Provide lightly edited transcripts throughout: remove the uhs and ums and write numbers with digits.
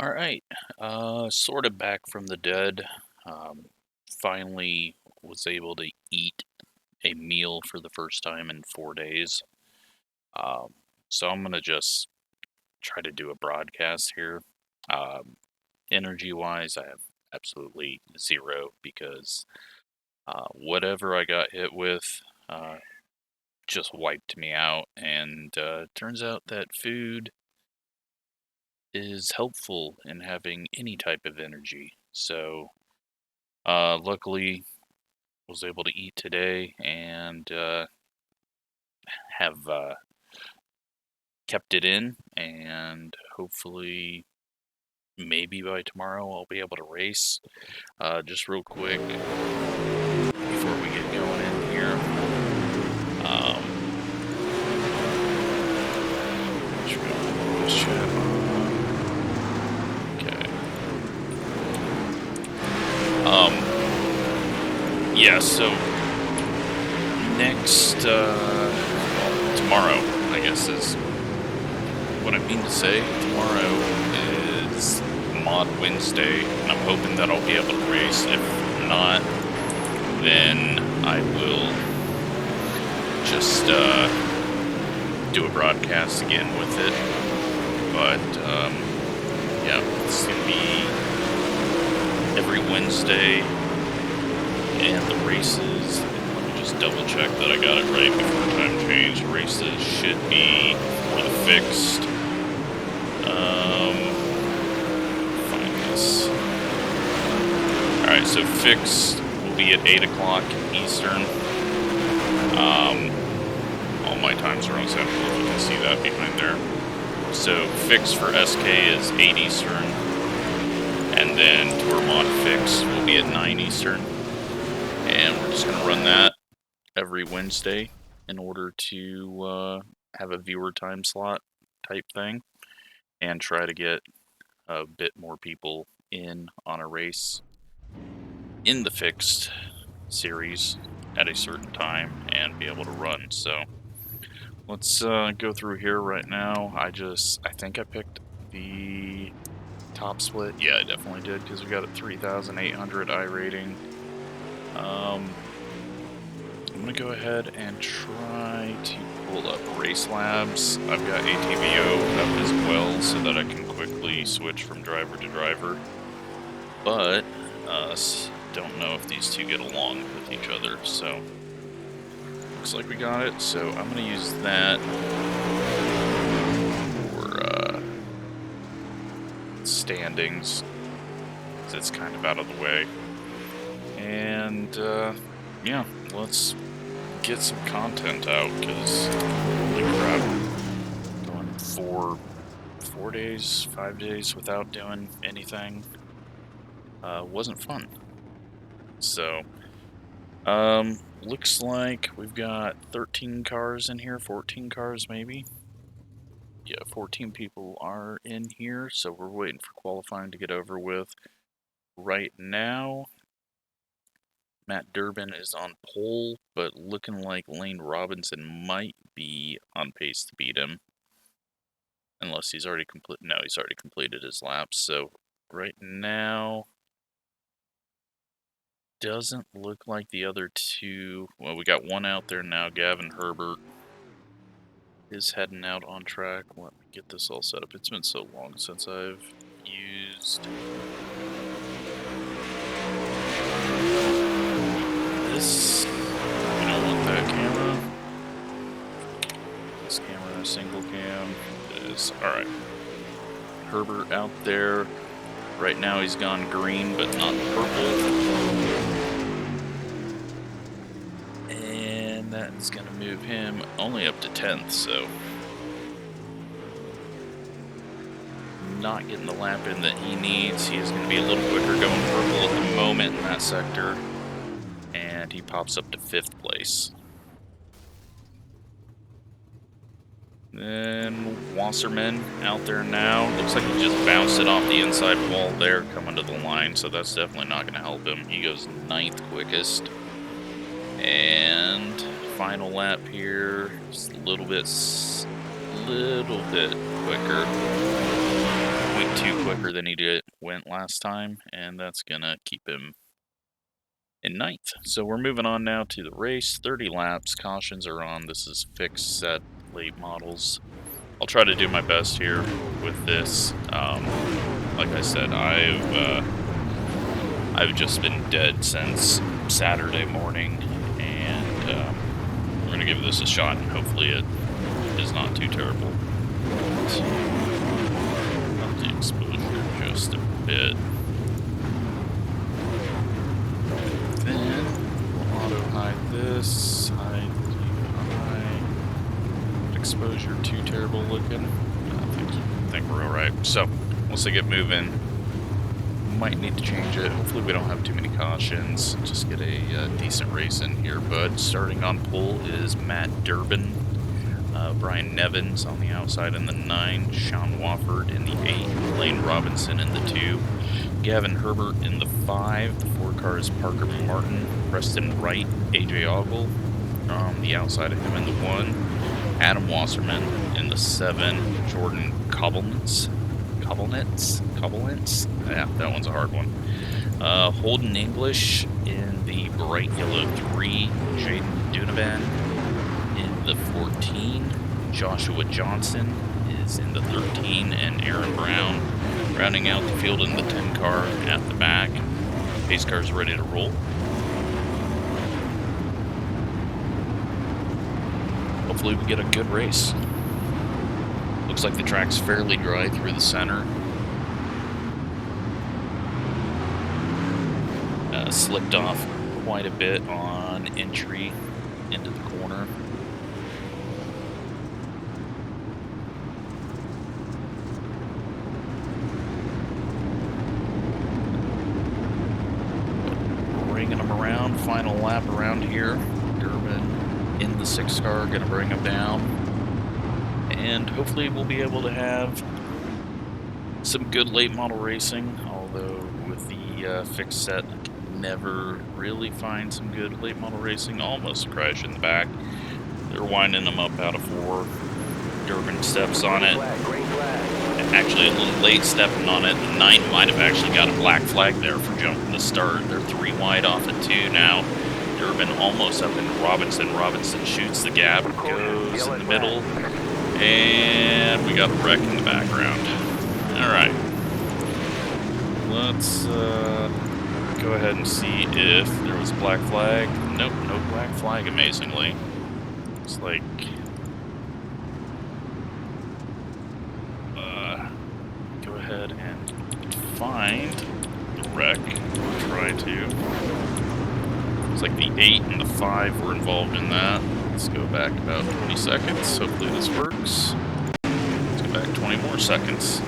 All right, sort of back from the dead. Um, Finally was able to eat a meal for the first time in 4 days. Um, so I'm gonna just try to do a broadcast here. Um, Energy-wise, I have absolutely zero because whatever I got hit with uh, just wiped me out, and turns out that food is helpful in having any type of energy. So luckily, was able to eat today and have kept it in, and hopefully, maybe by tomorrow, I'll be able to race. Just real quick before we get going in here. Okay. Yeah, so next, well, tomorrow, I guess is what I mean to say. Tomorrow is Mod Wednesday, and I'm hoping that I'll be able to race. If not, then I will just do a broadcast again with it. But yeah, it's gonna be every Wednesday, and the races. Let me just double check that I got it right before time change. Races should be for the fixed. Find this. Alright, so fixed will be at 8 o'clock Eastern. All my times are on Central, if you can see that behind there. So fixed for SK is 8 Eastern. And then Tour Mod Fix will be at 9 Eastern. And we're just going to run that every Wednesday in order to have a viewer time slot type thing. And try to get a bit more people in on a race in the fixed series at a certain time and be able to run. So let's go through here right now. I think I picked the top split. Yeah, I definitely did, because we got a 3,800 iRating. I'm gonna go ahead and try to pull up Racelabs. I've got ATVO up as well so that I can quickly switch from driver to driver. But don't know if these two get along with each other, so looks like we got it. So I'm gonna use that for standings, because it's kind of out of the way. And yeah, let's get some content out, because holy crap, going 4 days, 5 days without doing anything wasn't fun. So looks like we've got 13 cars in here, 14 cars maybe. Yeah, 14 people are in here, so we're waiting for qualifying to get over with. Right now, Matt Durbin is on pole, but looking like Lane Robinson might be on pace to beat him. Unless he's already he's already completed his laps. So right now, doesn't look like the other two. Well, we got one out there now. Gavin Herbert is heading out on track. Let me get this all set up. It's been so long since I've used this. We don't want that camera. This camera, single cam. It is. Alright. Herbert out there. Right now he's gone green, but not purple. And that's going to move him only up to 10th, so not getting the lap in that he needs. He is going to be a little quicker going purple at the moment in that sector. And he pops up to 5th place. Then Wasserman out there now. Looks like he just bounced it off the inside wall there coming to the line, so that's definitely not going to help him. He goes 9th quickest. And final lap here, just a little bit quicker. 0.2 2 quicker than he went last time, and that's gonna keep him in 9th. So we're moving on now to the race. 30 laps, cautions are on. This is fixed set late models. I'll try to do my best here with this. Like I said, I've just been dead since Saturday morning, and we're gonna give this a shot, and hopefully it is not too terrible. Up the exposure just a bit. Then we'll auto hide this. Hide exposure too terrible looking. I think we're alright. So once they get moving, might need to change it. Hopefully we don't have too many cautions. Just get a decent race in here. But starting on pole is Matt Durbin, Brian Nevins on the outside in the 9, Sean Wofford in the 8, Lane Robinson in the 2, Gavin Herbert in the 5. The 4 car is Parker Martin, Preston Wright, AJ Ogle on the outside of him in the 1, Adam Wasserman in the 7, Jordan Koblenitz. Yeah, that one's a hard one. Holden English in the bright yellow 3, Jaden Dunavan in the 14, Joshua Johnson is in the 13, and Aaron Brown rounding out the field in the 10 car at the back. Pace car's ready to roll. Hopefully we get a good race. Looks like the track's fairly dry through the center. Slipped off quite a bit on entry into the corner. Bringing them around, final lap around here. Durbin in the 6 car, gonna bring them down. And hopefully we'll be able to have some good late model racing, although with the fixed set, I can never really find some good late model racing. Almost a crash in the back. They're winding them up out of 4. Durbin steps on it. Actually a little late stepping on it. The 9 might have actually got a black flag there for jumping the start. They're 3 wide off at 2 now. Durbin almost up into Robinson. Robinson shoots the gap, goes in the middle. And we got a wreck in the background. Alright. Let's go ahead and see if there was a black flag. Nope, no black flag, amazingly. Looks like... go ahead and find the wreck. Try to. Looks like the 8 and the 5 were involved in that. Let's go back about 20 seconds. Hopefully this works. Let's go back 20 more seconds.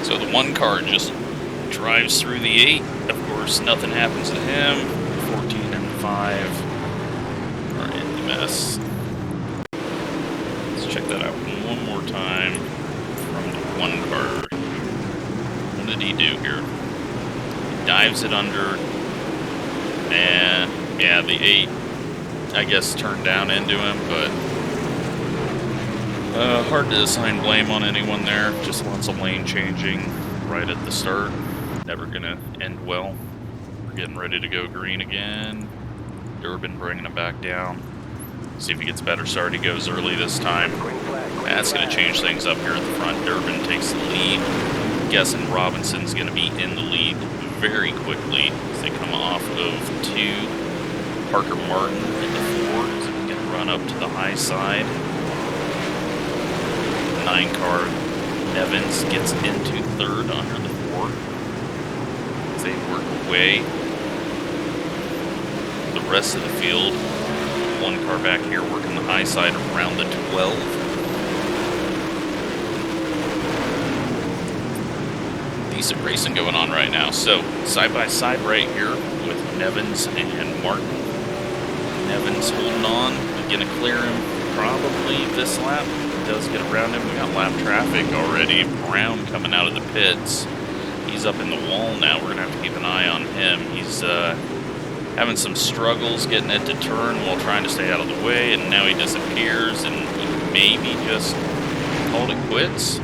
So the 1 car just drives through the 8. Of course, nothing happens to him. 14 and 5 are in the mess. Let's check that out one more time from the 1 car. What did he do here? He dives it under. And yeah, the 8, I guess, turned down into him, but hard to assign blame on anyone there. Just lots of lane changing right at the start. Never gonna end well. We're getting ready to go green again. Durbin bringing it back down. See if he gets a better start. He goes early this time. That's gonna change things up here at the front. Durbin takes the lead. I'm guessing Robinson's gonna be in the lead very quickly as they come off of 2. Parker Martin in the 4 is going to run up to the high side. 9 car Nevins gets into 3rd under the 4 as they work away. The rest of the field, 1 car back here working the high side around the 12. Decent racing going on right now. So side by side right here with Nevins and Martin. Nevins holding on, gonna clear him probably this lap. He does get around him. We got lap traffic already. Brown coming out of the pits. He's up in the wall now. We're gonna have to keep an eye on him. He's having some struggles getting it to turn while trying to stay out of the way, and now he disappears, and he maybe just called it quits.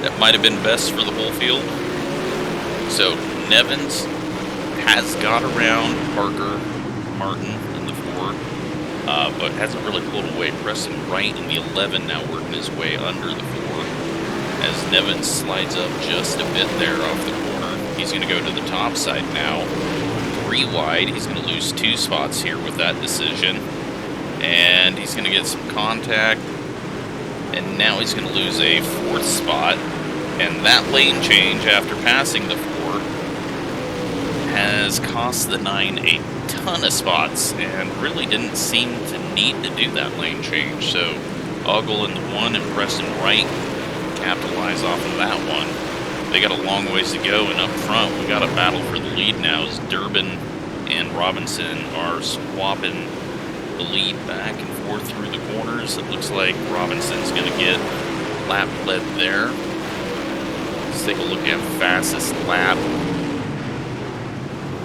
That might have been best for the whole field. So Nevins has got around Parker Martin in the 4, but hasn't really pulled away. Preston Wright in the 11 now working his way under the 4 as Nevins slides up just a bit there off the corner. He's going to go to the top side now. 3 wide. He's going to lose 2 spots here with that decision. And he's going to get some contact. And now he's going to lose a 4th spot. And that lane change after passing the 4 has cost the 9 a ton of spots and really didn't seem to need to do that lane change. So Ogle in the 1 and Preston Wright capitalize off of that one. They got a long ways to go, and up front we got a battle for the lead now as Durbin and Robinson are swapping the lead back and forth through the corners. It looks like Robinson's going to get lap led there. Let's take a look at fastest lap.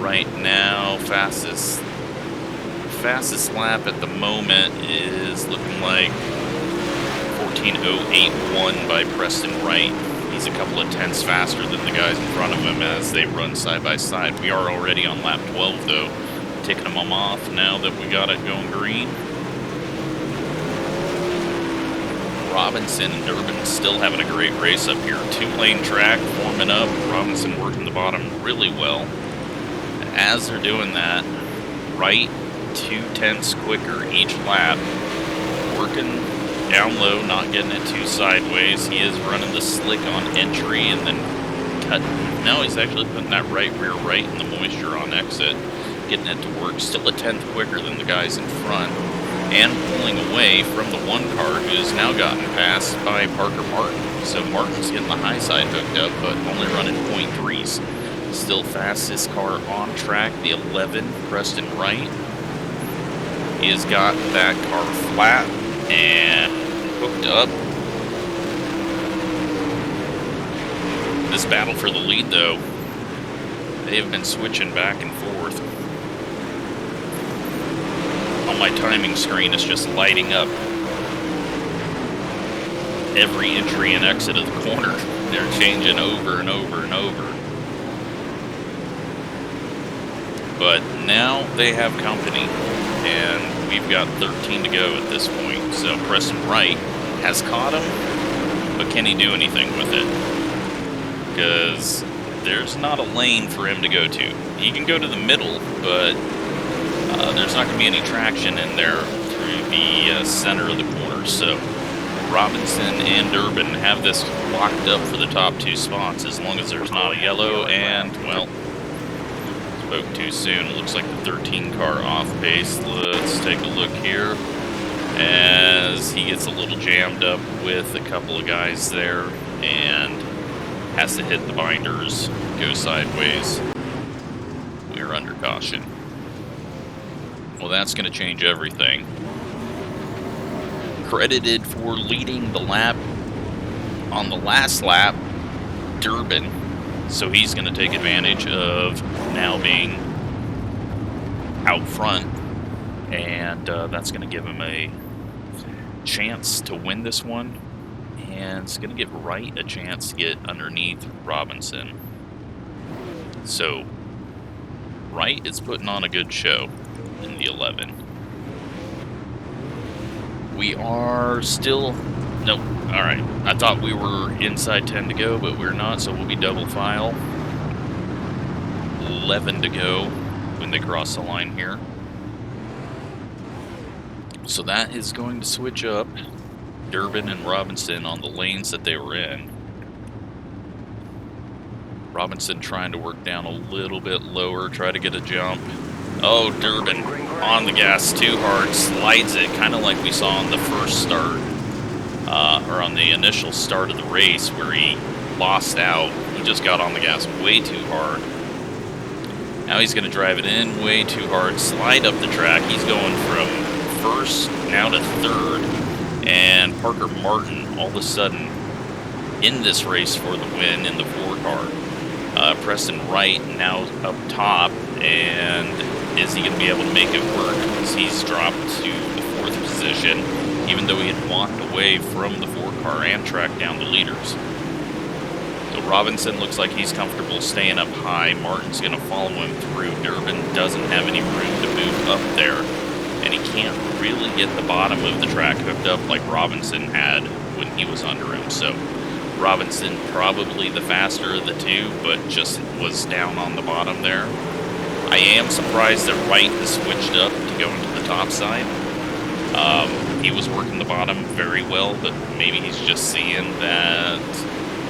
Right now, fastest lap at the moment is looking like 14:08.1 by Preston Wright. He's a couple of tenths faster than the guys in front of him as they run side by side. We are already on lap 12 though, taking them off now that we got it going green. Robinson and Durbin still having a great race up here. 2-lane track forming up. Robinson working the bottom really well. And as they're doing that, Wright 2 tenths quicker each lap, working down low, not getting it too sideways. He is running the slick on entry and then cutting. Now he's actually putting that right rear right in the moisture on exit, getting it to work. Still a tenth quicker than the guys in front, and pulling away from the 1 car who's now gotten passed by Parker Martin. So Martin's getting the high side hooked up, but only running .3s. Still fastest car on track, the 11, Preston Wright. He has got that car flat and hooked up. This battle for the lead, though, they have been switching back and forth. On my timing screen, it's just lighting up every entry and exit of the corner. They're changing over and over and over. But now they have company, and we've got 13 to go at this point. So Preston Wright has caught him, but can he do anything with it? Because there's not a lane for him to go to. He can go to the middle, but there's not going to be any traction in there through the center of the corner. So Robinson and Durbin have this locked up for the top 2 spots as long as there's not a yellow. And, well, spoke too soon. It looks like the 13 car off pace. Let's take a look here as he gets a little jammed up with a couple of guys there and has to hit the binders, go sideways. We're under caution. Well, that's going to change everything. Credited for leading the lap on the last lap, Durbin. So he's going to take advantage of now being out front, and that's going to give him a chance to win this one, and it's going to give Wright a chance to get underneath Robinson. So Wright is putting on a good show in the 11. We are still... Nope. Alright. I thought we were inside 10 to go, but we're not, so we'll be double file. 11 to go when they cross the line here. So that is going to switch up Durbin and Robinson on the lanes that they were in. Robinson trying to work down a little bit lower, try to get a jump. Oh, Durbin on the gas too hard, slides it, kind of like we saw on the first start, or on the initial start of the race where he lost out. He just got on the gas way too hard. Now he's going to drive it in way too hard, slide up the track. He's going from first now to third, and Parker Martin all of a sudden in this race for the win in the 4 car. Preston Wright now up top, and is he going to be able to make it work? Because he's dropped to the 4th position, even though he had walked away from the 4-car and tracked down the leaders. So Robinson looks like he's comfortable staying up high. Martin's going to follow him through. Durbin doesn't have any room to move up there, and he can't really get the bottom of the track hooked up like Robinson had when he was under him. So Robinson probably the faster of the two, but just was down on the bottom there. I am surprised that Wright has switched up to go into the top side. He was working the bottom very well, but maybe he's just seeing that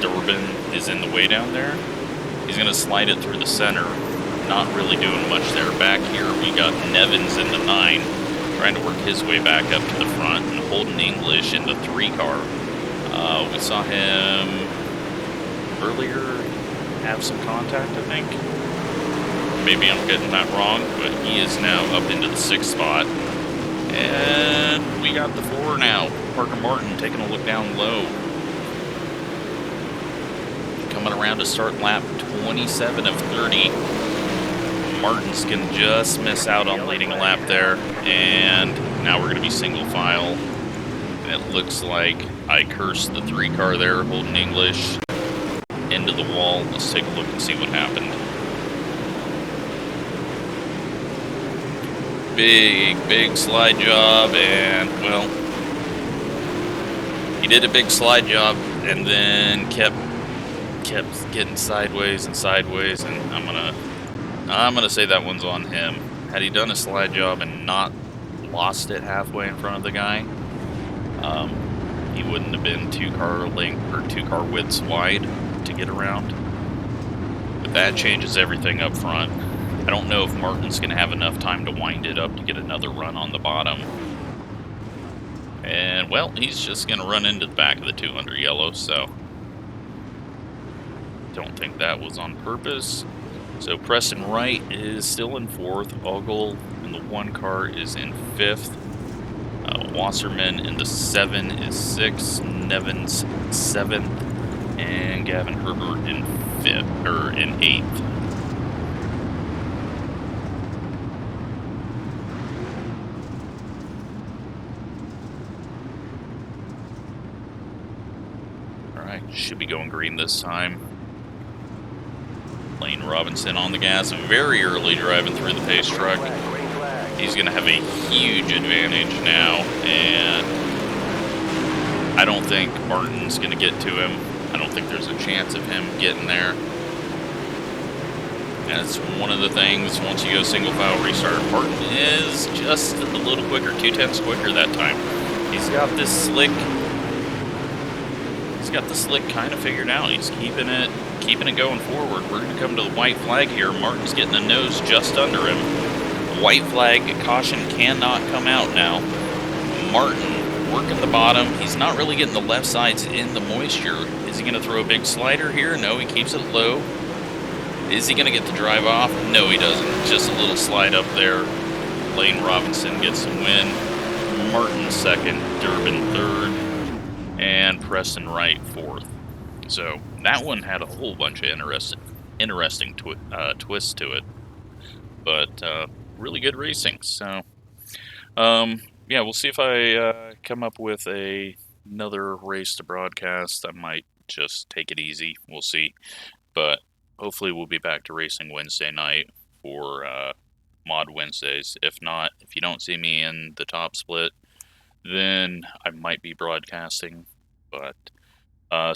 Durbin is in the way down there. He's going to slide it through the center, not really doing much there. Back here we got Nevins in the 9, trying to work his way back up to the front, and Holden English in the 3-car. We saw him earlier have some contact, I think. Maybe I'm getting that wrong, but he is now up into the 6th spot. And we got the 4 now. Parker Martin taking a look down low. Coming around to start lap 27 of 30. Martin's going to just miss out on leading a lap there. And now we're going to be single file. And it looks like I cursed the 3-car there, Holden English, into the wall. Let's take a look and see what happened. Big slide job, and well, he did a big slide job and then kept getting sideways, and I'm gonna say that one's on him. Had he done a slide job and not lost it halfway in front of the guy, he wouldn't have been 2-car length or 2-car widths wide to get around. But that changes everything up front. I don't know if Martin's going to have enough time to wind it up to get another run on the bottom. And, well, he's just going to run into the back of the 2 under yellow, so don't think that was on purpose. So Preston Wright is still in 4th. Ogle in the 1-car is in 5th. Wasserman in the 7 is 6th. Nevins 7th. And Gavin Herbert in 8th. Should be going green this time. Lane Robinson on the gas, very early driving through the pace truck. He's going to have a huge advantage now, and I don't think Martin's going to get to him. I don't think there's a chance of him getting there. That's one of the things, once you go single file restart, Martin is just a little quicker, 2/10 quicker that time. He's got this slick kind of figured out. He's keeping it going forward. We're going to come to the white flag here. Martin's getting the nose just under him. White flag, caution cannot come out now. Martin working the bottom. He's not really getting the left sides in the moisture. Is he going to throw a big slider here? No, he keeps it low. Is he going to get the drive off? No, he doesn't. Just a little slide up there. Lane Robinson gets the win. Martin 2nd, Durbin 3rd. And Preston Wright 4th. So that one had a whole bunch of interesting twists to it, but really good racing. So yeah, we'll see if I come up with another race to broadcast. I might just take it easy. We'll see, but hopefully we'll be back to racing Wednesday night for Mod Wednesdays. If not, if you don't see me in the top split, then I might be broadcasting, but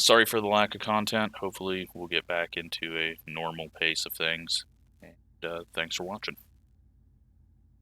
sorry for the lack of content. Hopefully we'll get back into a normal pace of things, and thanks for watching.